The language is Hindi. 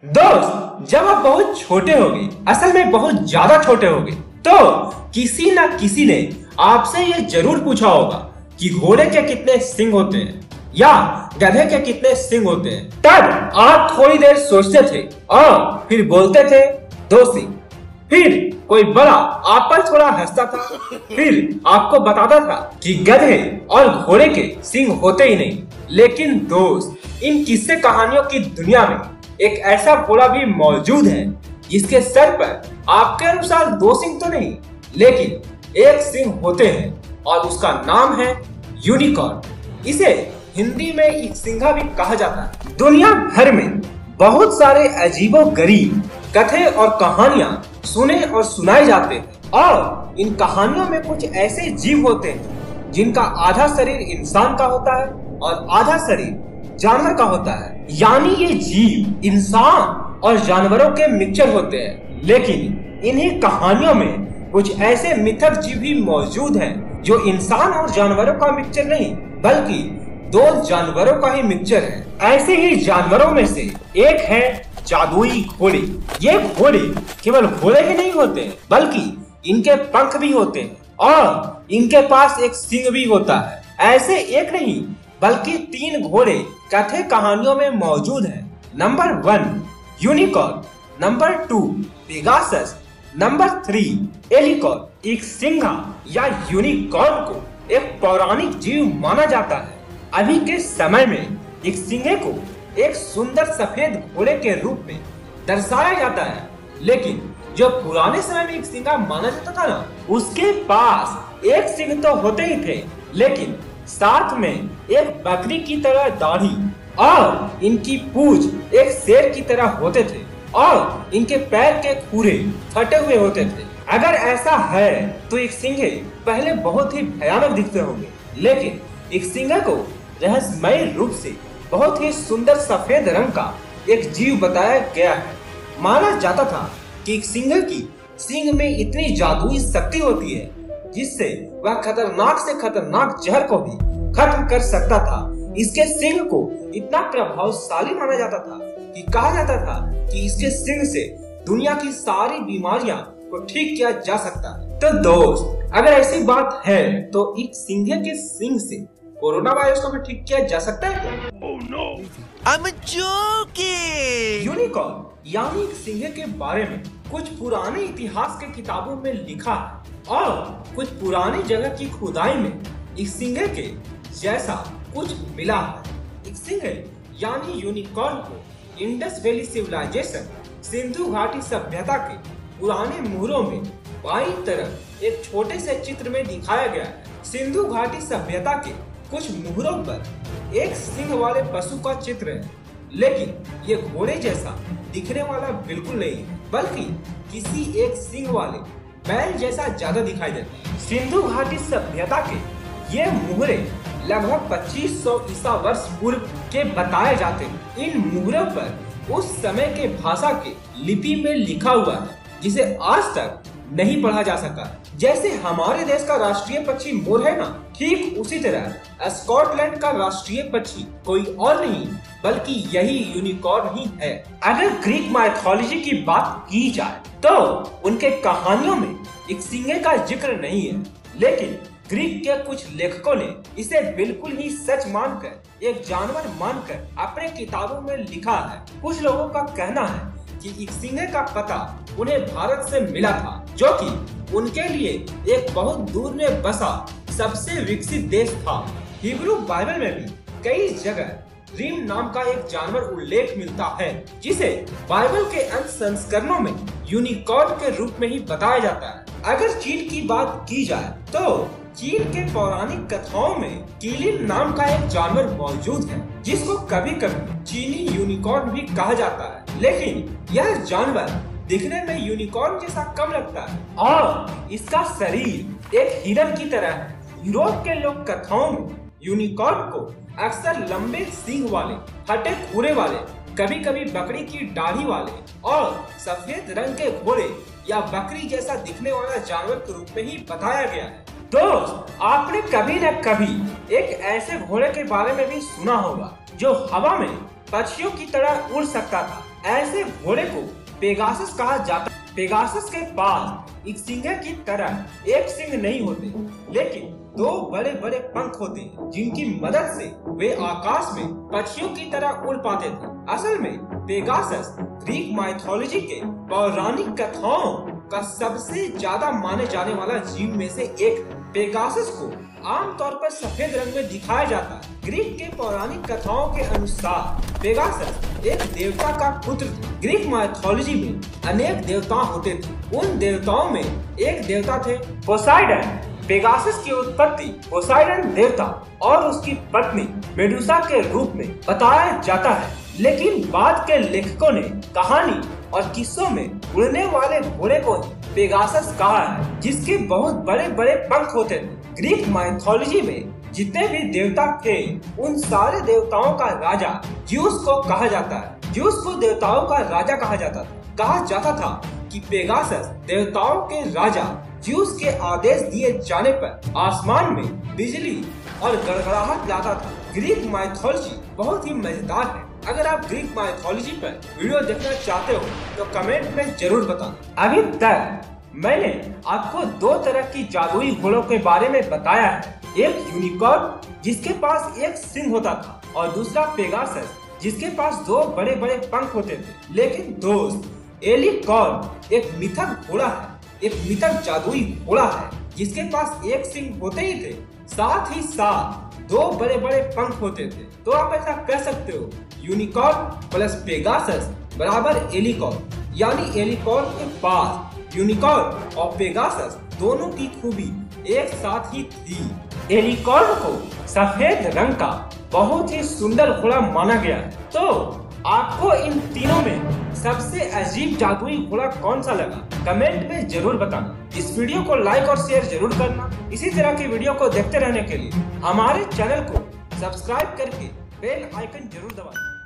दोस्त, जब आप बहुत छोटे होगे, असल में बहुत ज्यादा छोटे होगे, तो किसी ना किसी ने आपसे ये जरूर पूछा होगा कि घोड़े के कितने सिंग होते हैं या गधे के कितने सिंग होते हैं। तब आप थोड़ी देर सोचते थे और फिर बोलते थे 2 सिंग। फिर कोई बड़ा आप पर थोड़ा हंसता था, फिर आपको बताता था कि गधे और घोड़े के सिंग होते ही नहीं। लेकिन दोस्त, इन किस्से कहानियों की दुनिया में एक ऐसा घोड़ा भी मौजूद है जिसके सर पर आपके अनुसार 2 सिंग तो नहीं, लेकिन 1 सिंग होते हैं और उसका नाम है यूनिकॉर्न। इसे हिंदी में एक सिंघा भी कहा जाता है। दुनिया भर में बहुत सारे अजीबोगरीब कथे और कहानियां सुने और सुनाए जाते हैं, और इन कहानियों में कुछ ऐसे जीव होते हैं जिनका आधा शरीर इंसान का होता है और आधा शरीर जानवर का होता है। यानी ये जीव इंसान और जानवरों के मिक्सचर होते हैं। लेकिन इन्हीं कहानियों में कुछ ऐसे मिथक जीव भी मौजूद हैं जो इंसान और जानवरों का मिक्सचर नहीं, बल्कि 2 जानवरों का ही मिक्सचर है। ऐसे ही जानवरों में से एक है जादुई घोड़े। ये घोड़े केवल घोड़े ही नहीं होते, बल्कि इनके पंख भी होते हैं और इनके पास एक सिंग भी होता है। ऐसे एक नहीं बल्कि 3 घोड़े कथे कहानियों में मौजूद हैं। Number 1 unicorn, number 2 Pegasus, number 3 एलिकॉर्न। एक सिंघा या यूनिकॉर्न को एक पौराणिक जीव माना जाता है। अभी के समय में एक सिंघे को एक सुंदर सफेद घोड़े के रूप में दर्शाया जाता है, लेकिन जो पुराने समय में एक सिंघा माना जाता था ना, उसके पास 1 सिंग तो होते ही थे, लेकिन साथ में एक बकरी की तरह दाढ़ी और इनकी पूंछ एक शेर की तरह होते थे और इनके पैर के खुरे फटे हुए होते थे। अगर ऐसा है तो एक सिंघे पहले बहुत ही भयानक दिखते होंगे, लेकिन एक सिंघे को रहस्यमय रूप से बहुत ही सुंदर सफेद रंग का एक जीव बताया गया है। माना जाता था कि एक सिंघे की सींग में इतनी जादुई शक्ति होती है जिससे वह खतरनाक से खतरनाक जहर को भी खत्म कर सकता था। इसके सिंग को इतना प्रभावशाली माना जाता था कि कहा जाता था कि इसके सिंग से दुनिया की सारी बीमारियां को ठीक किया जा सकता है। तो दोस्त, अगर ऐसी बात है तो एक सिंघे के सिंग से कोरोना वायरस को भी ठीक किया जा सकता है। Oh no! I'm joking! Unicorn यानी एक सिंघे के बारे में कुछ पुराने इतिहास के किताबों में लिखा है और कुछ पुरानी जगह की खुदाई में एक सिंघे के जैसा कुछ मिला है। एक सिंघे यानी यूनिकॉर्न को इंडस वैली सिविलाइजेशन, सिंधु घाटी सभ्यता के पुराने मुहरों में बाईं तरफ एक छोटे से चित्र में दिखाया गया है। सिंधु घाटी सभ्यता के कुछ मुहरों पर एक सिंह वाले पशु का चित्र है, लेकिन ये घोड़े जैसा दिखने वाला बिल्कुल नहीं है, बल्कि किसी एक सिंह वाले बैल जैसा ज्यादा दिखाई देता है। सिंधु घाटी सभ्यता के ये मुहरे लगभग 2500 ईसा वर्ष पूर्व के बताए जाते हैं। इन मुहरों पर उस समय के भाषा के लिपि में लिखा हुआ है जिसे आज तक नहीं पढ़ा जा सका। जैसे हमारे देश का राष्ट्रीय पक्षी मोर है ना, ठीक उसी तरह स्कॉटलैंड का राष्ट्रीय पक्षी कोई और नहीं बल्कि यही यूनिकॉर्न ही है। अगर ग्रीक माइथोलॉजी की बात की जाए तो उनके कहानियों में एक सिंघे का जिक्र नहीं है, लेकिन ग्रीक के कुछ लेखकों ने इसे बिल्कुल ही सच मानकर, एक जानवर मानकर अपने किताबों में लिखा है। कुछ लोगों का कहना है कि एक सिंघे का पता उन्हें भारत से मिला था, जो कि उनके लिए एक बहुत दूर में बसा सबसे विकसित देश था। हिब्रू बाइबल में भी कई जगह रिम नाम का एक जानवर उल्लेख मिलता है, जिसे बाइबल के अन्य संस्करणों में यूनिकॉर्न के रूप में ही बताया जाता है। अगर चीन की बात की जाए तो चीन के पौराणिक कथाओं में कीलिन नाम का एक जानवर मौजूद है, जिसको कभी कभी चीनी यूनिकॉर्न भी कहा जाता है। लेकिन यह जानवर दिखने में यूनिकॉर्न जैसा कम लगता है और इसका शरीर एक हिरन की तरह है। यूरोप के लोक कथाओं में यूनिकॉर्न को अक्सर लंबे सींग वाले, फटे खुरे वाले, कभी कभी बकरी की दाढ़ी वाले और सफेद रंग के घोड़े या बकरी जैसा दिखने वाला जानवर के रूप में ही बताया गया है। दोस्त, आपने कभी न कभी एक ऐसे घोड़े के बारे में भी सुना होगा जो हवा में पक्षियों की तरह उड़ सकता था। ऐसे घोड़े को पेगासस कहा जाता है। पेगासस के पास एक सिंह की तरह एक सिंह नहीं होते, लेकिन दो बड़े बड़े पंख होते हैं, जिनकी मदद से वे आकाश में पक्षियों की तरह उड़ पाते थे। असल में पेगासस ग्रीक माइथोलॉजी के पौराणिक कथाओं का सबसे ज्यादा माने जाने वाला जीव में से एक है। पेगासस को आमतौर पर सफेद रंग में दिखाया जाता है। ग्रीक के पौराणिक कथाओं के अनुसार पेगासस एक देवता का पुत्र था। ग्रीक माइथोलॉजी में अनेक देवता होते थे। उन देवताओं में एक देवता थे पोसाइडन। पेगासस की उत्पत्ति पोसाइडन देवता और उसकी पत्नी मेडुसा के रूप में बताया जाता है, लेकिन बाद के लेखकों ने कहानी और किस्सों में उड़ने वाले घोड़े को पेगासस कहा है, जिसके बहुत बड़े बड़े पंख होते थे। ग्रीक माइथोलॉजी में जितने भी देवता थे, उन सारे देवताओं का राजा ज्यूस को कहा जाता है। ज्यूस को देवताओं का राजा कहा जाता था। कहा जाता था कि पेगासस देवताओं के राजा ज्यूस के आदेश दिए जाने पर आसमान में बिजली और गड़गड़ाहट लाता था। ग्रीक माइथोलॉजी बहुत ही मजेदार है। अगर आप ग्रीक माइथोलॉजी पर वीडियो देखना चाहते हो तो कमेंट में जरूर बताना। अभी तक मैंने आपको दो तरह की जादुई घोड़ों के बारे में बताया है। एक यूनिकॉर्न जिसके पास एक सिंह होता था, और दूसरा पेगासस जिसके पास दो बड़े बड़े पंख होते थे। लेकिन दोस्त, एलिकॉर्न एक मिथक घोड़ा है, एक मिथक जादुई घोड़ा है जिसके पास एक सिंह होते ही थे, साथ ही साथ दो बड़े बड़े पंख होते थे। तो आप ऐसा कह सकते हो यूनिकॉर्न प्लस पेगासस बराबर एलिकॉर्न, यानी एलिकॉर्न के पास यूनिकॉर्न और पेगासस दोनों की खूबी एक साथ ही थी। एलिकॉर्न को सफेद रंग का बहुत ही सुंदर घोड़ा माना गया है। तो आपको इन तीनों में सबसे अजीब जादुई घोड़ा कौन सा लगा, कमेंट में जरूर बताना। इस वीडियो को लाइक और शेयर जरूर करना। इसी तरह की वीडियो को देखते रहने के लिए हमारे चैनल को सब्सक्राइब करके बेल आइकन जरूर दबाना।